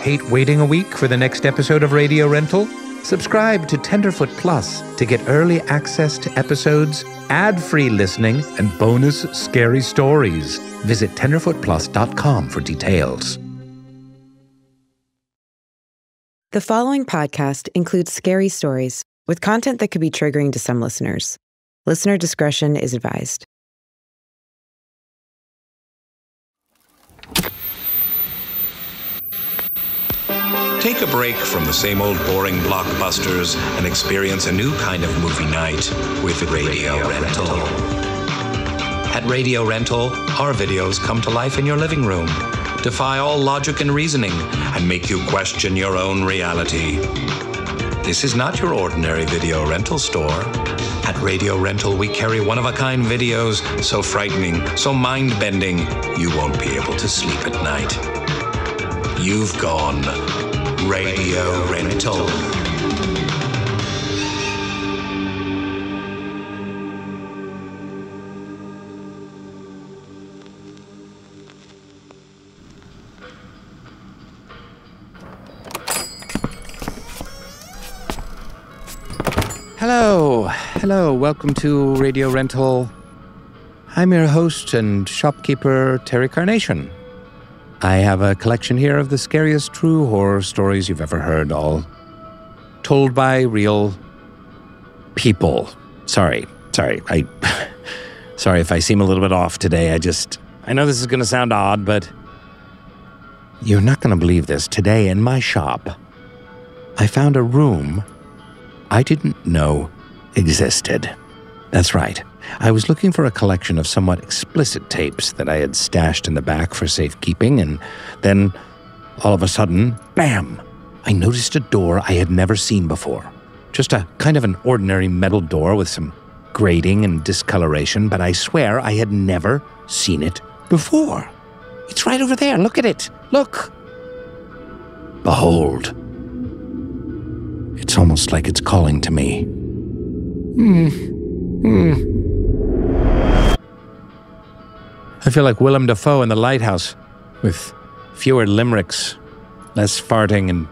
Hate waiting a week for the next episode of Radio Rental? Subscribe to Tenderfoot Plus to get early access to episodes, ad-free listening, and bonus scary stories. Visit tenderfootplus.com for details. The following podcast includes scary stories with content that could be triggering to some listeners. Listener discretion is advised. Take a break from the same old boring blockbusters and experience a new kind of movie night with Radio Rental. At Radio Rental, our videos come to life in your living room, defy all logic and reasoning, and make you question your own reality. This is not your ordinary video rental store. At Radio Rental, we carry one-of-a-kind videos so frightening, so mind-bending, you won't be able to sleep at night. You've gone Radio Rental. Hello, welcome to Radio Rental. I'm your host and shopkeeper, Terry Carnation. I have a collection here of the scariest true horror stories you've ever heard, all told by real people. Sorry if I seem a little bit off today. I know this is going to sound odd, but you're not going to believe this. Today in my shop, I found a room I didn't know existed. That's right. I was looking for a collection of somewhat explicit tapes that I had stashed in the back for safekeeping, and then, all of a sudden, bam! I noticed a door I had never seen before. Just a kind of an ordinary metal door with some grating and discoloration, but I swear I had never seen it before. It's right over there. Look at it. Look. Behold. It's almost like it's calling to me. I feel like Willem Dafoe in The Lighthouse, with fewer limericks, less farting, and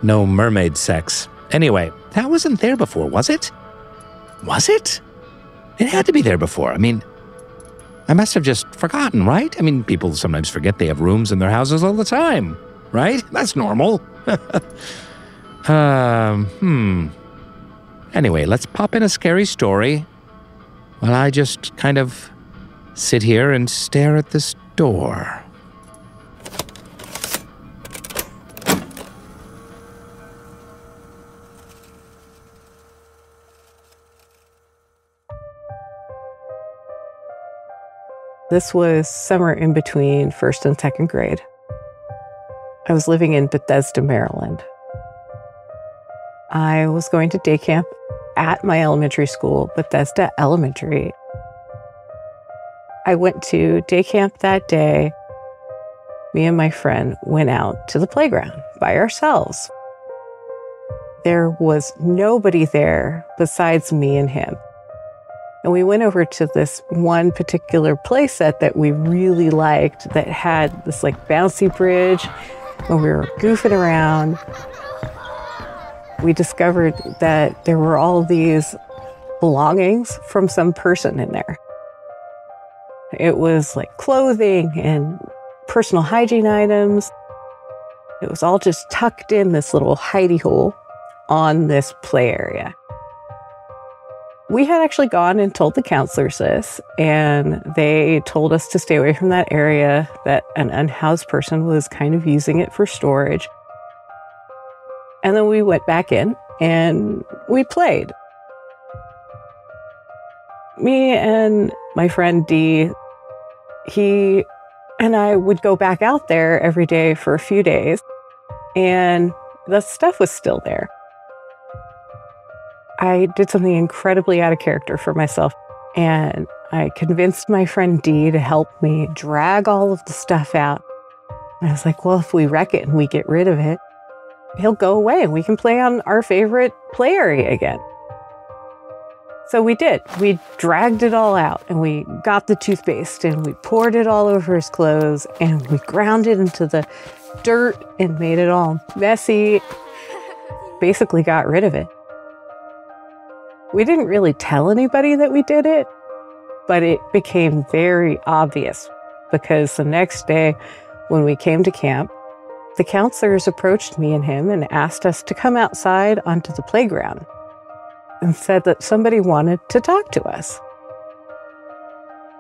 no mermaid sex. Anyway, that wasn't there before, was it? Was it? It had to be there before. I mean, I must have just forgotten, right? I mean, people sometimes forget they have rooms in their houses all the time, right? That's normal. Anyway, let's pop in a scary story while I just kind of sit here and stare at this door. This was summer in between first and second grade. I was living in Bethesda, Maryland. I was going to day camp at my elementary school, Bethesda Elementary. I went to day camp that day. Me and my friend went out to the playground by ourselves. There was nobody there besides me and him. And we went over to this one particular play set that we really liked that had this like bouncy bridge. When we were goofing around, we discovered that there were all these belongings from some person in there. It was like clothing and personal hygiene items. It was all just tucked in this little hidey hole on this play area. We had actually gone and told the counselors this, and they told us to stay away from that area, that an unhoused person was kind of using it for storage. And then we went back in and we played. Me and my friend Dee, he and I would go back out there every day for a few days, and the stuff was still there. I did something incredibly out of character for myself, and I convinced my friend Dee to help me drag all of the stuff out. And I was like, well, if we wreck it and we get rid of it, he'll go away and we can play on our favorite play area again. So we did. We dragged it all out, and we got the toothpaste and we poured it all over his clothes, and we ground it into the dirt and made it all messy. Basically got rid of it. We didn't really tell anybody that we did it, but it became very obvious because the next day when we came to camp, the counselors approached me and him and asked us to come outside onto the playground and said that somebody wanted to talk to us.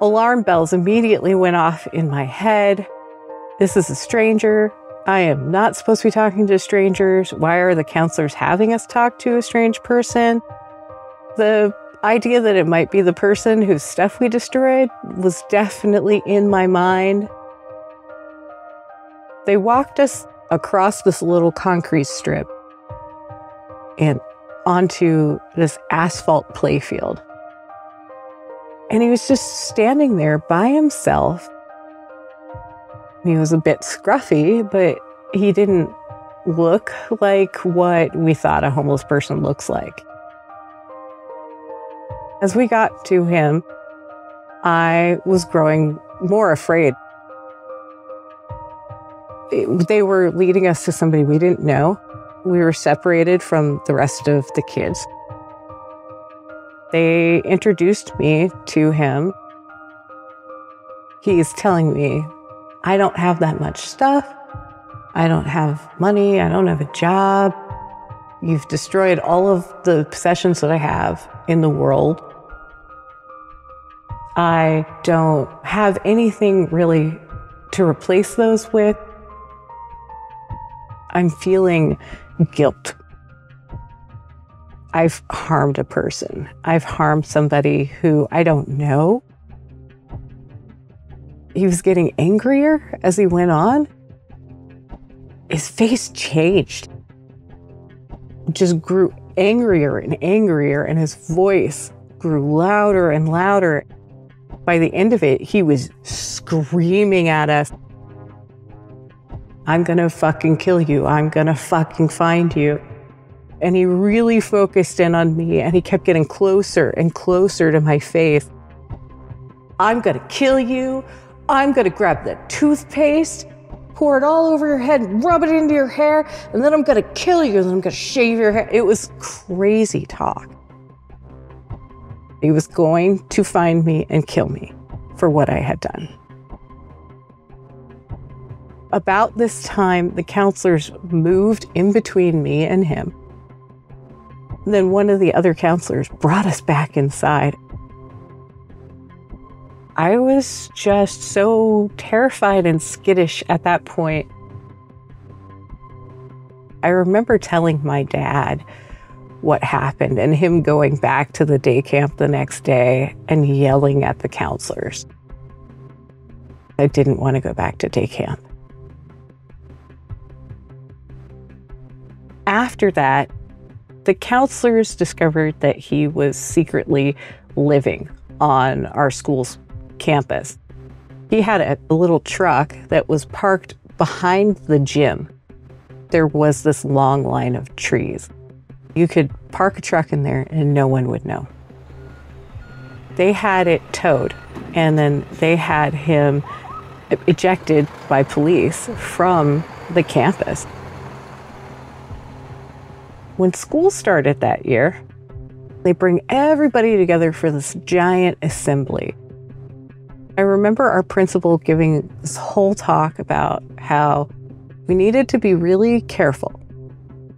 Alarm bells immediately went off in my head. This is a stranger. I am not supposed to be talking to strangers. Why are the counselors having us talk to a strange person? The idea that it might be the person whose stuff we destroyed was definitely in my mind. They walked us across this little concrete strip and onto this asphalt playfield. And he was just standing there by himself. He was a bit scruffy, but he didn't look like what we thought a homeless person looks like. As we got to him, I was growing more afraid. They were leading us to somebody we didn't know. We were separated from the rest of the kids. They introduced me to him. He's telling me, I don't have that much stuff. I don't have money. I don't have a job. You've destroyed all of the possessions that I have in the world. I don't have anything really to replace those with. I'm feeling guilt. I've harmed a person. I've harmed somebody who I don't know. He was getting angrier as he went on. His face changed. Just grew angrier and angrier, and his voice grew louder and louder. By the end of it, he was screaming at us. I'm gonna fucking kill you. I'm gonna fucking find you. And he really focused in on me, and he kept getting closer and closer to my face. I'm gonna kill you. I'm gonna grab the toothpaste, pour it all over your head, rub it into your hair, and then I'm gonna kill you, and then I'm gonna shave your hair. It was crazy talk. He was going to find me and kill me for what I had done. About this time, the counselors moved in between me and him. Then one of the other counselors brought us back inside. I was just so terrified and skittish at that point. I remember telling my dad what happened and him going back to the day camp the next day and yelling at the counselors. I didn't want to go back to day camp. After that, the counselors discovered that he was secretly living on our school's campus. He had a little truck that was parked behind the gym. There was this long line of trees. You could park a truck in there and no one would know. They had it towed, and then they had him ejected by police from the campus. When school started that year, they bring everybody together for this giant assembly. I remember our principal giving this whole talk about how we needed to be really careful.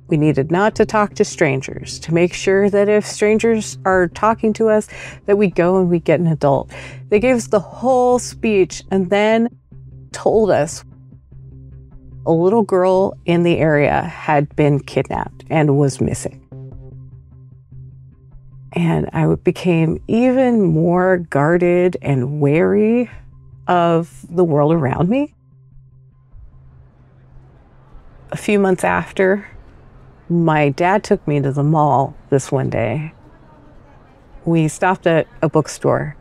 We needed not to talk to strangers, to make sure that if strangers are talking to us, that we go and we get an adult. They gave us the whole speech and then told us a little girl in the area had been kidnapped and was missing. And I became even more guarded and wary of the world around me. A few months after, my dad took me to the mall this one day. We stopped at a bookstore.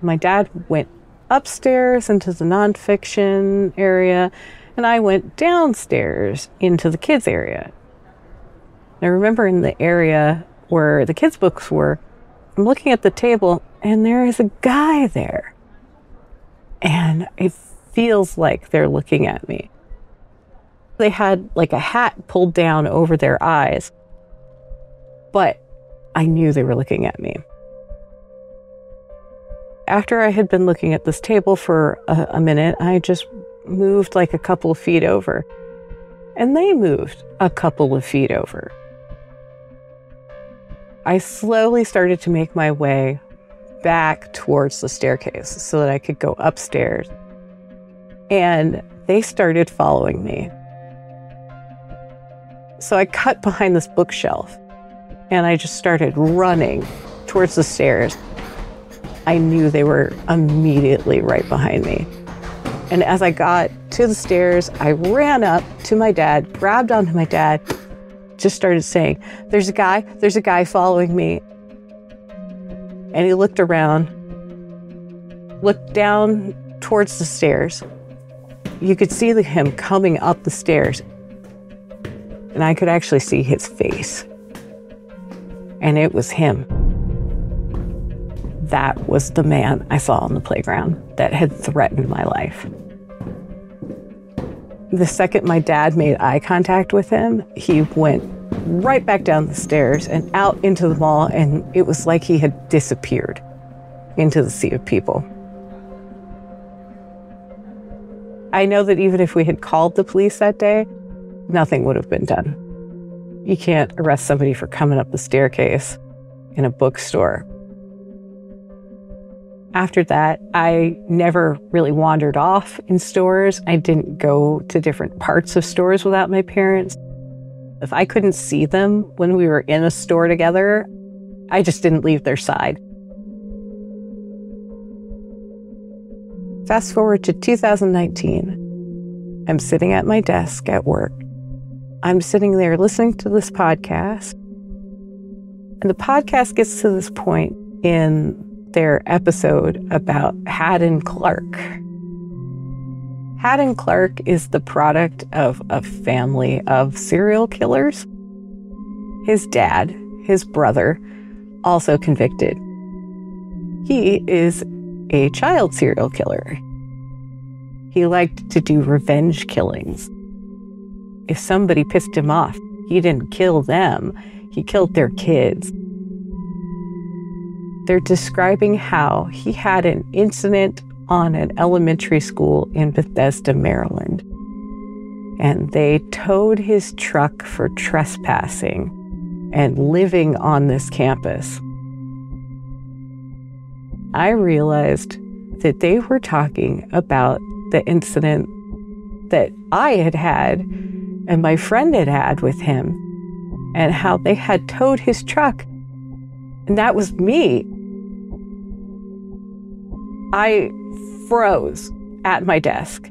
My dad went upstairs into the nonfiction area, and I went downstairs into the kids area. I remember in the area where the kids' books were, I'm looking at the table and there is a guy there. And it feels like they're looking at me. They had like a hat pulled down over their eyes, but I knew they were looking at me. After I had been looking at this table for a minute, I just moved like a couple of feet over, and they moved a couple of feet over. I slowly started to make my way back towards the staircase so that I could go upstairs, and they started following me. So I cut behind this bookshelf, and I just started running towards the stairs. I knew they were immediately right behind me. And as I got to the stairs, I ran up to my dad, grabbed onto my dad, just started saying, there's a guy following me. And he looked around, looked down towards the stairs. You could see him coming up the stairs, and I could actually see his face. And it was him. That was the man I saw on the playground that had threatened my life. The second my dad made eye contact with him, he went right back down the stairs and out into the mall, and it was like he had disappeared into the sea of people. I know that even if we had called the police that day, nothing would have been done. You can't arrest somebody for coming up the staircase in a bookstore. After that, I never really wandered off in stores. I didn't go to different parts of stores without my parents. If I couldn't see them when we were in a store together, I just didn't leave their side. Fast forward to 2019. I'm sitting at my desk at work. I'm sitting there listening to this podcast. And the podcast gets to this point in their episode about Hadden Clark. Hadden Clark is the product of a family of serial killers. His dad, his brother, also convicted. He is a child serial killer. He liked to do revenge killings. If somebody pissed him off, he didn't kill them, he killed their kids. They're describing how he had an incident on an elementary school in Bethesda, Maryland. And they towed his truck for trespassing and living on this campus. I realized that they were talking about the incident that I had had and my friend had had with him, and how they had towed his truck. And that was me. I froze at my desk.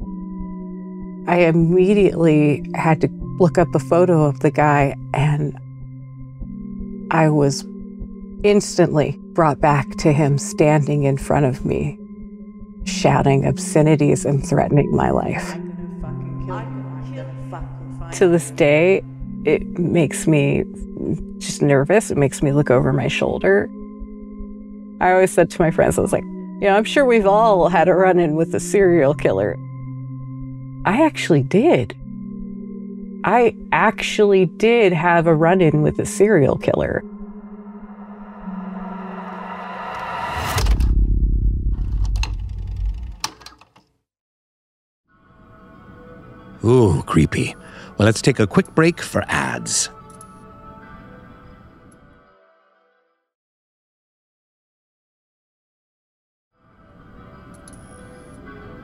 I immediately had to look up a photo of the guy, and I was instantly brought back to him standing in front of me, shouting obscenities and threatening my life. To this day, it makes me just nervous. It makes me look over my shoulder. I always said to my friends, I was like, I'm sure we've all had a run-in with a serial killer. I actually did. I actually did have a run-in with a serial killer. Ooh, creepy. Well, let's take a quick break for ads.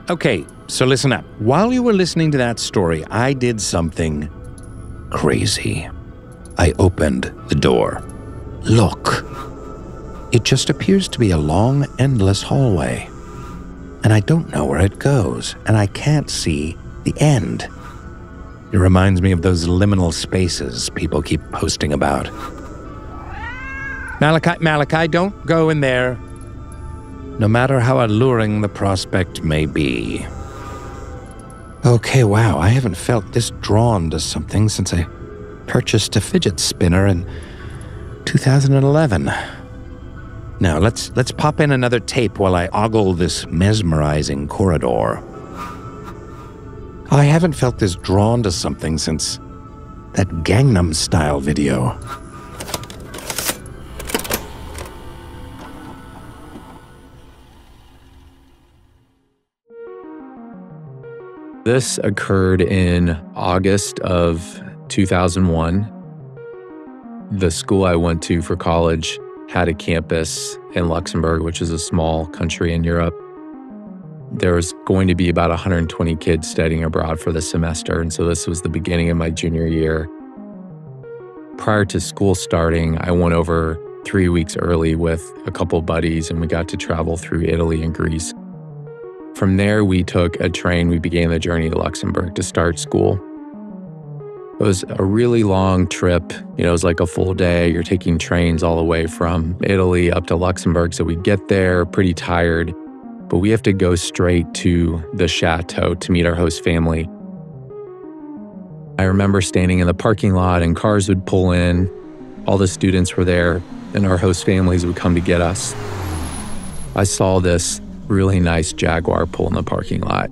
Okay, so listen up. While you were listening to that story, I did something crazy. I opened the door. Look. It just appears to be a long, endless hallway. And I don't know where it goes, and I can't see the end. It reminds me of those liminal spaces people keep posting about. Malachi, don't go in there. No matter how alluring the prospect may be. Okay, wow, I haven't felt this drawn to something since I purchased a fidget spinner in 2011. Now, let's pop in another tape while I ogle this mesmerizing corridor. I haven't felt this drawn to something since that Gangnam Style video. This occurred in August of 2001. The school I went to for college had a campus in Luxembourg, which is a small country in Europe. There was going to be about 120 kids studying abroad for the semester, and so this was the beginning of my junior year. Prior to school starting, I went over 3 weeks early with a couple buddies, and we got to travel through Italy and Greece. From there, we took a train. We began the journey to Luxembourg to start school. It was a really long trip. It was like a full day. You're taking trains all the way from Italy up to Luxembourg. So we get there pretty tired, but we have to go straight to the chateau to meet our host family. I remember standing in the parking lot and cars would pull in. All the students were there and our host families would come to get us. I saw this really nice Jaguar pull in the parking lot.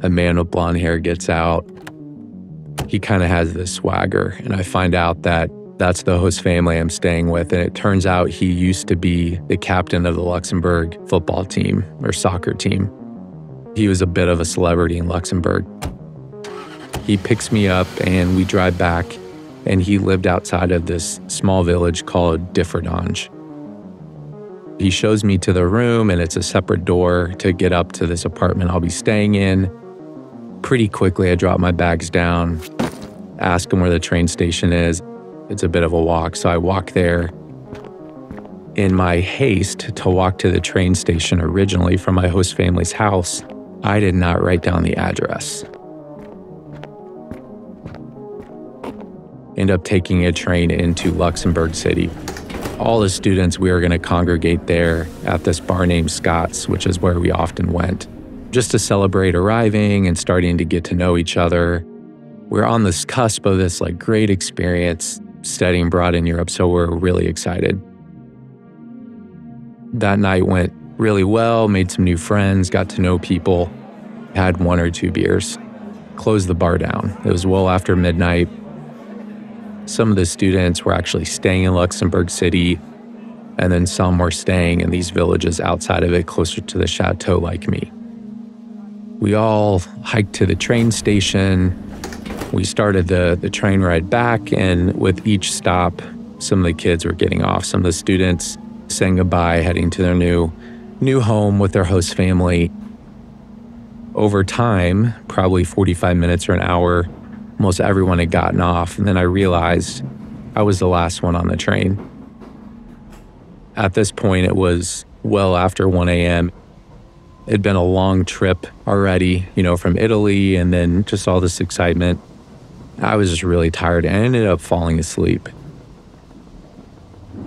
A man with blonde hair gets out. He kind of has this swagger, and I find out that that's the host family I'm staying with, and it turns out he used to be the captain of the Luxembourg football team or soccer team. He was a bit of a celebrity in Luxembourg. He picks me up and we drive back, and he lived outside of this small village called Differdange. He shows me to the room, and it's a separate door to get up to this apartment I'll be staying in. Pretty quickly, I drop my bags down, ask him where the train station is. It's a bit of a walk, so I walk there. In my haste to walk to the train station originally from my host family's house, I did not write down the address. End up taking a train into Luxembourg City. All the students, we were going to congregate there at this bar named Scott's, which is where we often went, just to celebrate arriving and starting to get to know each other. We're on this cusp of this great experience studying abroad in Europe, so we're really excited. That night went really well, made some new friends, got to know people, had 1 or 2 beers, closed the bar down. It was well after midnight. Some of the students were actually staying in Luxembourg City, and then some were staying in these villages outside of it, closer to the chateau like me. We all hiked to the train station. We started the train ride back, and with each stop, some of the kids were getting off. Some of the students saying goodbye, heading to their new home with their host family. Over time, probably 45 minutes or an hour, almost everyone had gotten off, and then I realized I was the last one on the train. At this point, it was well after 1 a.m. It'd been a long trip already, from Italy, and then just all this excitement. I was just really tired and ended up falling asleep.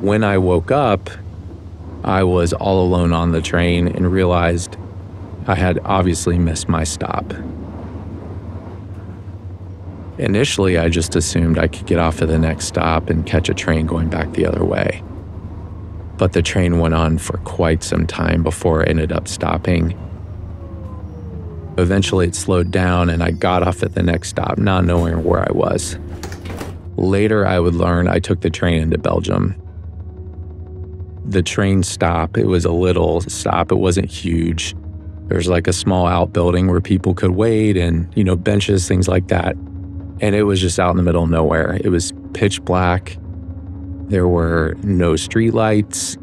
When I woke up, I was all alone on the train and realized I had obviously missed my stop. Initially, I just assumed I could get off at the next stop and catch a train going back the other way. But the train went on for quite some time before it ended up stopping. Eventually, it slowed down and I got off at the next stop, not knowing where I was. Later, I would learn I took the train into Belgium. The train stop, it was a little stop, it wasn't huge. There's a small outbuilding where people could wait and, benches, things like that. And it was just out in the middle of nowhere. It was pitch black. There were no streetlights,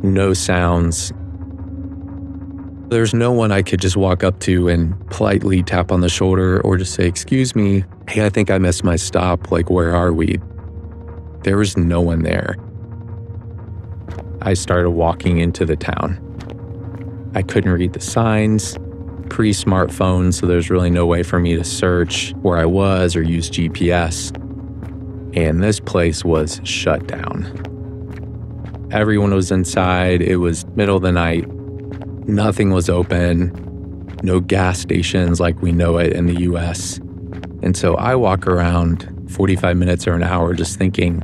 no sounds. There's no one I could just walk up to and politely tap on the shoulder or just say, "Excuse me, hey, I think I missed my stop. Where are we?" There was no one there. I started walking into the town. I couldn't read the signs. Pre-smartphone, so there's really no way for me to search where I was or use GPS. And this place was shut down. Everyone was inside. It was middle of the night. Nothing was open. No gas stations like we know it in the US. And so I walk around 45 minutes or an hour just thinking,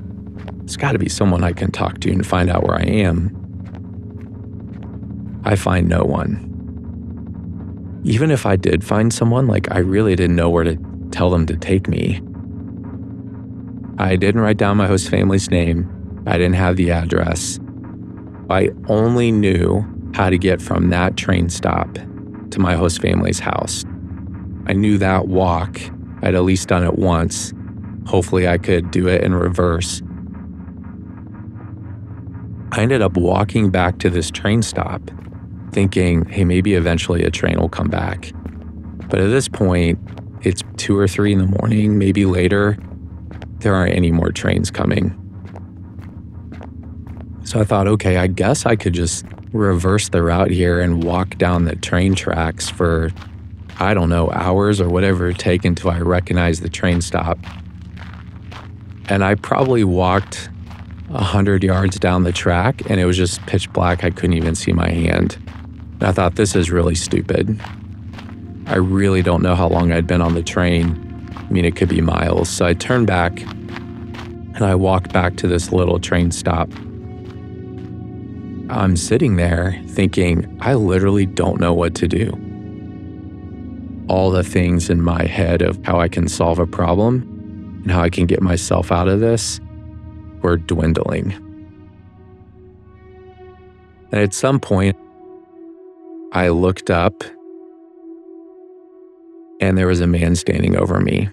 there's got to be someone I can talk to and find out where I am. I find no one. even if I did find someone, like, I really didn't know where to tell them to take me. I didn't write down my host family's name. I didn't have the address. I only knew how to get from that train stop to my host family's house. I knew that walk. I'd at least done it once. Hopefully I could do it in reverse. I ended up walking back to this train stop thinking, hey, maybe eventually a train will come back. But at this point, it's 2 or 3 in the morning, maybe later. There aren't any more trains coming. So I thought, okay, I guess I could just reverse the route here and walk down the train tracks for, I don't know, hours or whatever it take until I recognize the train stop. And I probably walked 100 yards down the track and it was just pitch black. I couldn't even see my hand. And I thought, this is really stupid. I really don't know how long I'd been on the train. I mean, it could be miles. So I turned back and I walked back to this little train stop. I'm sitting there thinking, I literally don't know what to do. All the things in my head of how I can solve a problem and how I can get myself out of this were dwindling. And at some point, I looked up and there was a man standing over me.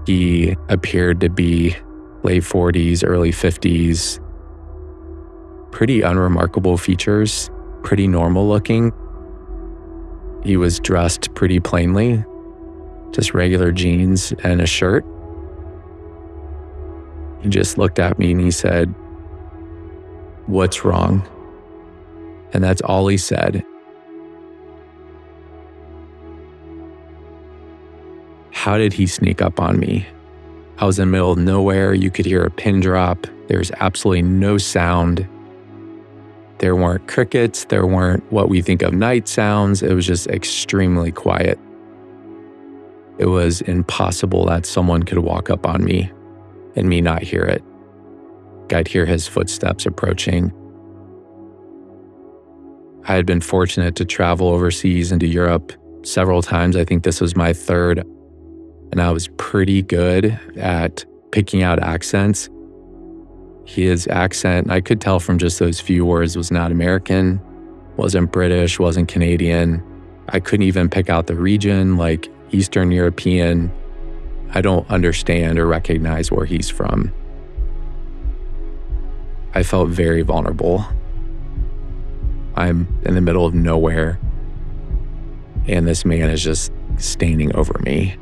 He appeared to be late 40s, early 50s. Pretty unremarkable features, pretty normal looking. He was dressed pretty plainly, just regular jeans and a shirt. He just looked at me and he said, "What's wrong?" And that's all he said. How did he sneak up on me? I was in the middle of nowhere. You could hear a pin drop. There's absolutely no sound. There weren't crickets. There weren't what we think of night sounds. It was just extremely quiet. It was impossible that someone could walk up on me and me not hear it. I'd hear his footsteps approaching. I had been fortunate to travel overseas into Europe several times. I think this was my third. And I was pretty good at picking out accents. His accent, I could tell from just those few words, was not American, wasn't British, wasn't Canadian. I couldn't even pick out the region, like Eastern European. I don't understand or recognize where he's from. I felt very vulnerable. I'm in the middle of nowhere, and this man is just standing over me.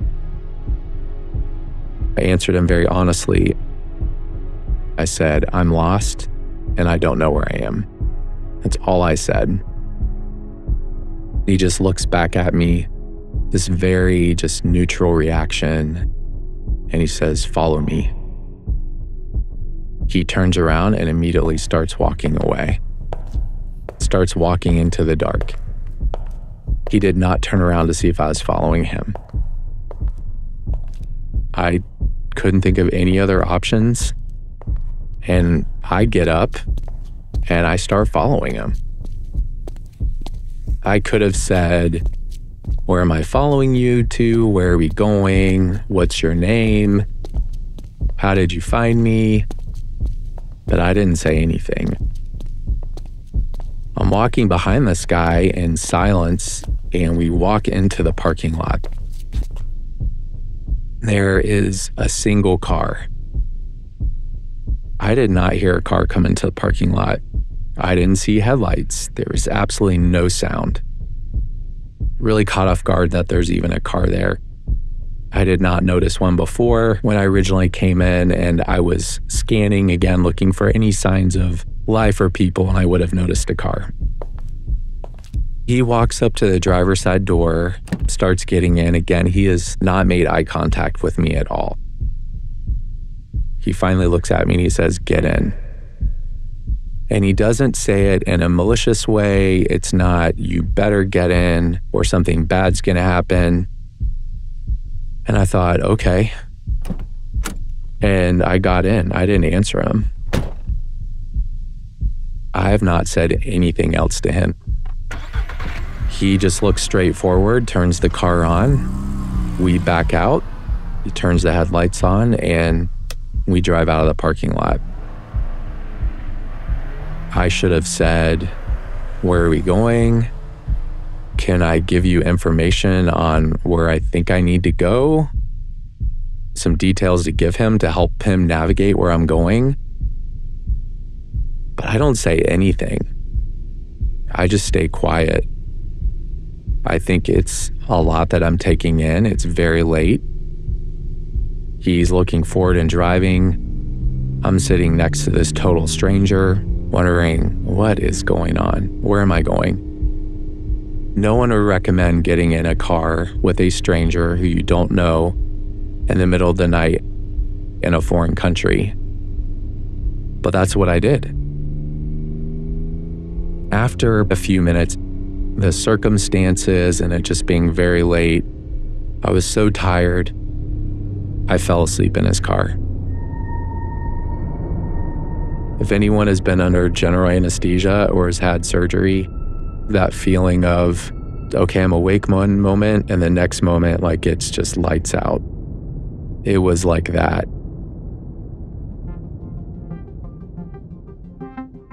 I answered him very honestly. I said, "I'm lost and I don't know where I am." That's all I said. He just looks back at me, this very just neutral reaction, and he says, "Follow me." He turns around and immediately starts walking away. Starts walking into the dark. He did not turn around to see if I was following him. I couldn't think of any other options. And I get up and I start following him. I could have said, "Where am I following you to? Where are we going? What's your name? How did you find me?" But I didn't say anything. I'm walking behind this guy in silence, and we walk into the parking lot. There is a single car. I did not hear a car come into the parking lot. I didn't see headlights. There was absolutely no sound. Really caught off guard that there's even a car there. I did not notice one before when I originally came in, and I was scanning again, looking for any signs of life or people, and I would have noticed a car. He walks up to the driver's side door, starts getting in. Again, he has not made eye contact with me at all. He finally looks at me and he says, "Get in." And he doesn't say it in a malicious way. It's not, "You better get in," or "something bad's gonna happen." And I thought, okay. And I got in. I didn't answer him. I have not said anything else to him. He just looks straight forward, turns the car on. We back out. He turns the headlights on, and we drive out of the parking lot. I should have said, "Where are we going? Can I give you information on where I think I need to go?" Some details to give him to help him navigate where I'm going. But I don't say anything. I just stay quiet. I think it's a lot that I'm taking in. It's very late. He's looking forward and driving. I'm sitting next to this total stranger, wondering, what is going on? Where am I going? No one would recommend getting in a car with a stranger who you don't know in the middle of the night in a foreign country. But that's what I did. After a few minutes, the circumstances and it just being very late, I was so tired, I fell asleep in his car. If anyone has been under general anesthesia or has had surgery, that feeling of, okay, I'm awake one moment and the next moment, like it's just lights out. It was like that.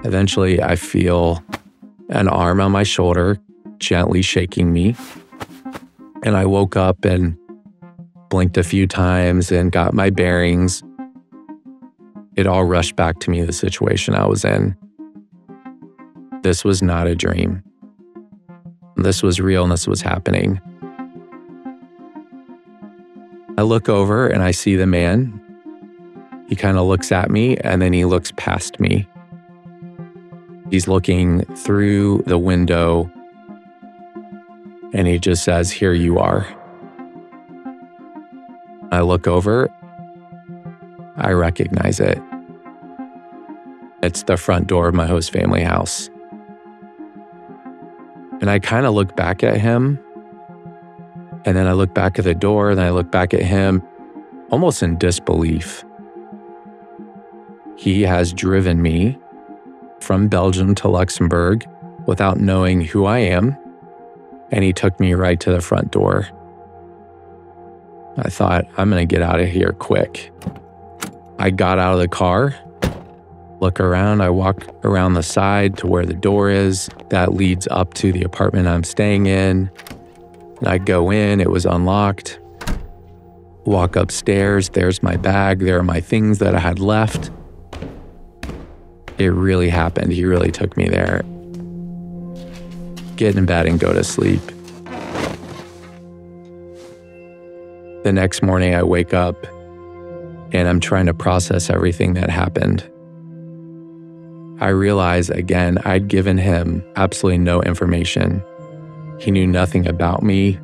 Eventually, I feel an arm on my shoulder gently shaking me. And I woke up and blinked a few times and got my bearings. It all rushed back to me, the situation I was in. This was not a dream. This was real and this was happening. I look over and I see the man. He kind of looks at me and then he looks past me. He's looking through the window and he just says, "Here you are." I look over. I recognize it. It's the front door of my host family house. And I kind of look back at him. And then I look back at the door, and I look back at him, almost in disbelief. He has driven me from Belgium to Luxembourg without knowing who I am, and he took me right to the front door. I thought, I'm going to get out of here quick. I got out of the car, look around, I walk around the side to where the door is that leads up to the apartment I'm staying in. And I go in, it was unlocked. Walk upstairs, there's my bag, there are my things that I had left. It really happened, he really took me there. Get in bed and go to sleep. The next morning I wake up and I'm trying to process everything that happened. I realize again, I'd given him absolutely no information. He knew nothing about me.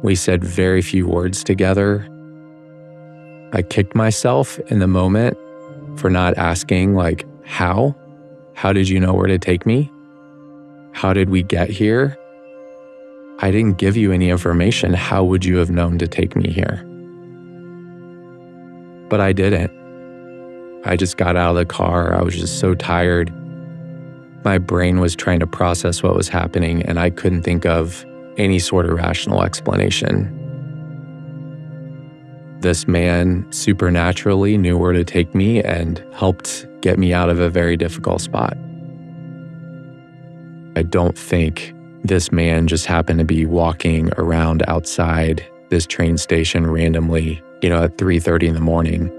We said very few words together. I kicked myself in the moment for not asking, like, how? How did you know where to take me? How did we get here? I didn't give you any information. How would you have known to take me here? But I didn't. I just got out of the car. I was just so tired. My brain was trying to process what was happening, and I couldn't think of any sort of rational explanation. This man supernaturally knew where to take me and helped get me out of a very difficult spot. I don't think this man just happened to be walking around outside this train station randomly, at 3:30 in the morning,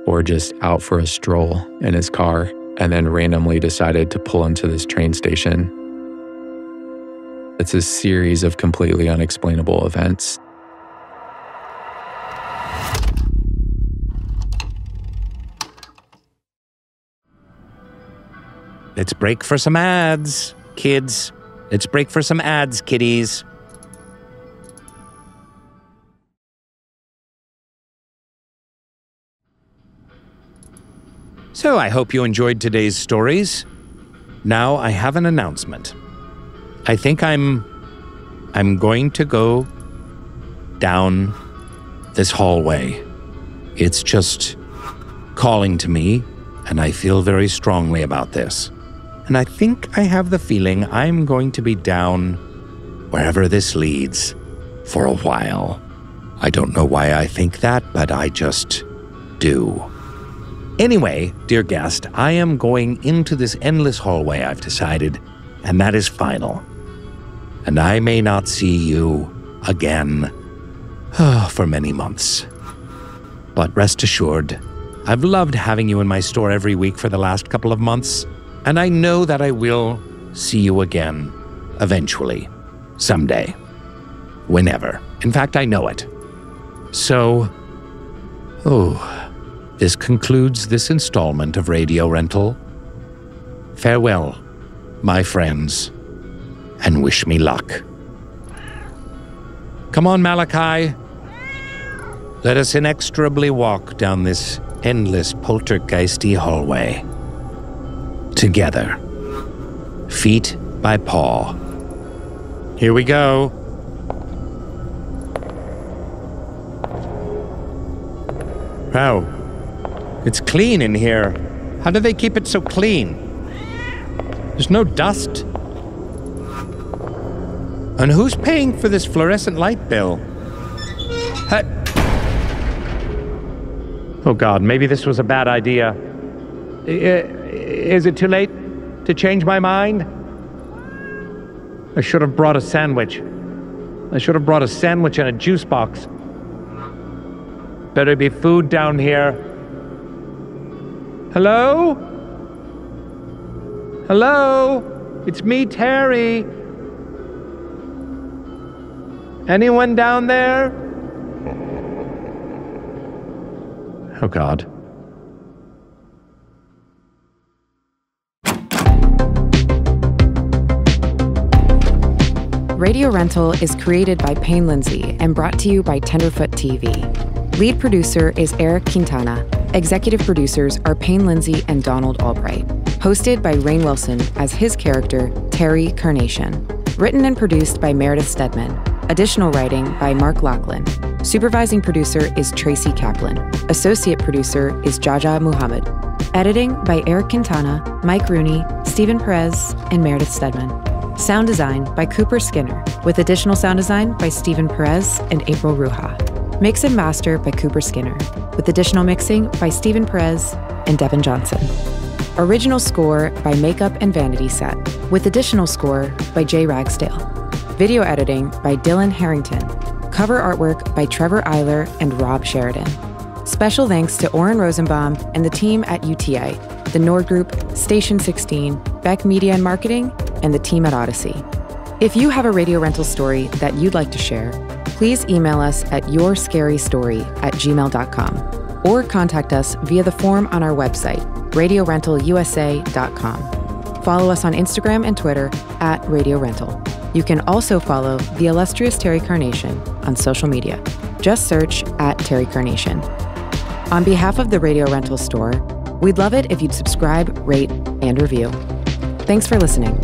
or just out for a stroll in his car and then randomly decided to pull into this train station. It's a series of completely unexplainable events. Let's break for some ads, kids. Let's break for some ads, kiddies. So I hope you enjoyed today's stories. Now I have an announcement. I think I'm going to go down this hallway. It's just calling to me, and I feel very strongly about this. And I think I have the feeling I'm going to be down wherever this leads for a while. I don't know why I think that, but I just do. Anyway, dear guest, I am going into this endless hallway, I've decided, and that is final. And I may not see you again for many months. But rest assured, I've loved having you in my store every week for the last couple of months, and I know that I will see you again eventually, someday, whenever. In fact, I know it. So, this concludes this installment of Radio Rental. Farewell, my friends, and wish me luck. Come on, Malachi. Let us inexorably walk down this endless poltergeisty hallway. Together. Feet by paw. Here we go. Wow. It's clean in here. How do they keep it so clean? There's no dust. And who's paying for this fluorescent light bill? Oh God, maybe this was a bad idea. Is it too late to change my mind? I should have brought a sandwich. I should have brought a sandwich and a juice box. Better be food down here. Hello? Hello? It's me, Terry. Anyone down there? Oh, God. Radio Rental is created by Payne Lindsay and brought to you by Tenderfoot TV. Lead producer is Eric Quintana. Executive producers are Payne Lindsay and Donald Albright. Hosted by Rainn Wilson as his character, Terry Carnation. Written and produced by Meredith Stedman. Additional writing by Mark Lachlan. Supervising producer is Tracy Kaplan. Associate producer is Jaja Muhammad. Editing by Eric Quintana, Mike Rooney, Stephen Perez, and Meredith Stedman. Sound design by Cooper Skinner, with additional sound design by Stephen Perez and April Ruha. Mix and master by Cooper Skinner, with additional mixing by Stephen Perez and Devin Johnson. Original score by Makeup and Vanity Set, with additional score by Jay Ragsdale. Video editing by Dylan Harrington. Cover artwork by Trevor Eiler and Rob Sheridan. Special thanks to Oren Rosenbaum and the team at UTA, the Nord Group, Station 16, Beck Media and Marketing, and the team at Odyssey. If you have a Radio Rental story that you'd like to share, please email us at yourScaryStory@gmail.com or contact us via the form on our website, RadioRentalUSA.com. Follow us on Instagram and Twitter at Radio Rental. You can also follow the illustrious Terry Carnation on social media. Just search @Terry Carnation. On behalf of the Radio Rental store, we'd love it if you'd subscribe, rate, and review. Thanks for listening.